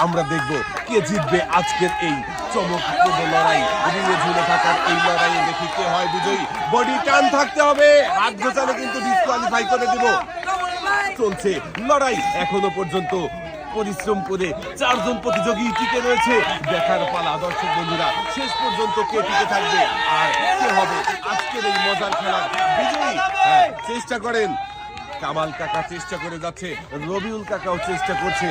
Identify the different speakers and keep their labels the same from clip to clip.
Speaker 1: আমরা দেখব কে জিতবে আজকের এই চমকপ্রদ লড়াই। রিংয়ে ঝুলে থাকার এই লড়াইয়ে দেখি কে হয় বিজয়ী। বডি টান থাকতে হবে, হাত ঘোচালে কিন্তু ডিসকোয়ালিফাই করে দিব। চলছে লড়াই এখনো পর্যন্ত, পরিশ্রম করে চারজন প্রতিযোগী টিকে রয়েছে। দেখার পালা দর্শক বন্ধুরা, শেষ পর্যন্ত কে টিকে থাকবে আর কে হবে আজকের এই মজার খেলার বিজয়ী। চেষ্টা করেন কামাল কাকা, চেষ্টা করে যাচ্ছে রবিউল কাকাও চেষ্টা করছে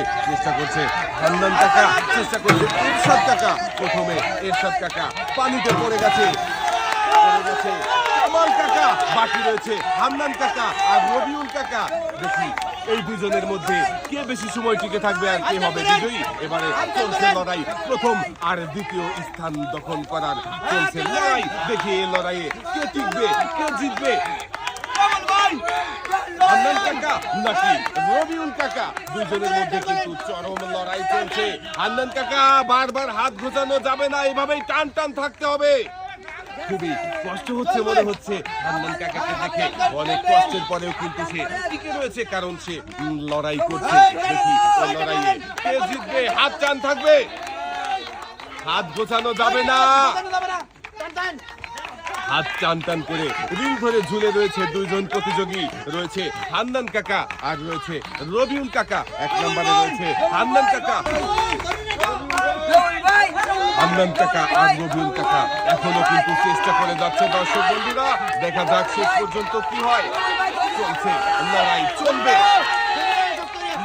Speaker 1: হান্নান কাকা চেষ্টা করছে, এরশাদ কাকা প্রথমে, এরশাদ কাকা পানিতে পড়ে গেছে। কামাল কাকা বাকি রয়েছে, হান্নান কাকা আর রবিউল কাকা। দেখি এই দুজনের মধ্যে কে বেশি সময় টিকে থাকবে আর কে হবে বিজয়ী। এবারে চলছে লড়াই, প্রথম আর দ্বিতীয় স্থান দখল করার চলছে লড়াই। দেখি এই লড়াইয়ে কে টিকবে, কে জিতবে, হান্নান কাকা নাকি রবিউল কাকা। দুজনের মধ্যে কিন্তু চরম লড়াই চলছে। হান্নান কাকা বারবার হাত ঘোচানো যাবে না, এভাবেই টান টান থাকতে হবে। খুবই কষ্ট হচ্ছে মনে হচ্ছে হান্নান কাকাকে দেখে, অনেক কষ্টের পরেও কিন্তু সে টিকে রয়েছে, কারণ সে লড়াই করছে। দেখি ওই লড়াইয়ে কে জিতবে, হাত টান থাকবে, হাত গোছানো যাবে না, হাত টান টান করে রিং ধরে ঝুলে রয়েছে দুইজন প্রতিযোগী। রয়েছে হান্নান কাকা আর রয়েছে রবিউল কাকা। এক নম্বরে রয়েছে হান্নান কাকা আর রবিউল কাকা এখনো কিন্তু চেষ্টা করে যাচ্ছে। দর্শক বন্ধুরা, দেখা যাক শেষ পর্যন্ত কি হয়। চলছে লড়াই, চলবে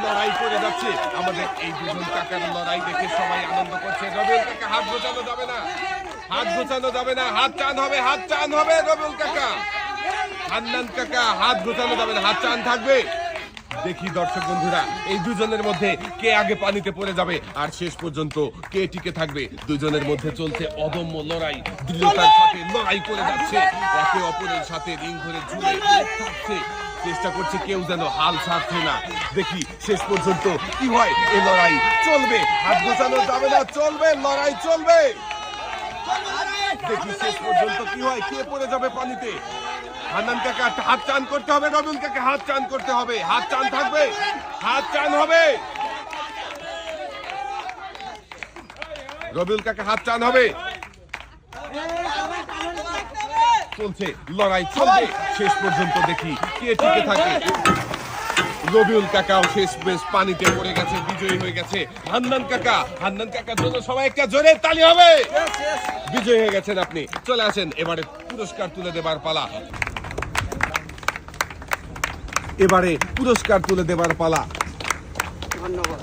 Speaker 1: লড়াই করে যাচ্ছে আমাদের এই দুজন কাকার লড়াই দেখে সবাই আনন্দ করছে। রবিউল কাকা হাত গোছানো যাবে না, হাত গোছানো যাবে না, হাত টান হবে, হাত টান হবে। রবিউল কাকা, হান্নান কাকা হাত গোছানো যাবে না, হাত টান থাকবে। দেখি দর্শক বন্ধুরা, এই দুজনের মধ্যে কে আগে পানিতে পড়ে যাবে আর শেষ পর্যন্ত কে টিকে থাকবে। দুজনের মধ্যে চলছে অদম্য লড়াই, দৃঢ়তার সাথে লড়াই করে যাচ্ছে, একে অপরের সাথে রিং ধরে ঝুলে থাকছে, চেষ্টা করছে কেউ যেন হাল ছাড়ছে না। দেখি শেষ পর্যন্ত কি হয়। এই লড়াই চলবে, হাত গোছানো যাবে না, চলবে লড়াই, চলবে। দেখি শেষ পর্যন্ত কি হয়, কে পড়ে যাবে পানিতে। হান্নান কাকা হাত টান করতে হবে, রবিউল কাকা হাত টান করতে হবে, হাত টান থাকবে, হাত টান হবে। রবিউল কাকা হাত টান হবে। চলছে লড়াই, চলবে শেষ পর্যন্ত। দেখি কে টিকে থাকে। রবিউল কাকাও শেষ বেশ পানিতে পড়ে গেছে, বিজয়ী হয়ে গেছে হান্নান কাকার জন্য সবাই একটা জোরে তালি হবে। বিজয়ী হয়ে গেছেন আপনি, চলে আসেন এবারে পুরস্কার তুলে দেবার পালা। ধন্যবাদ।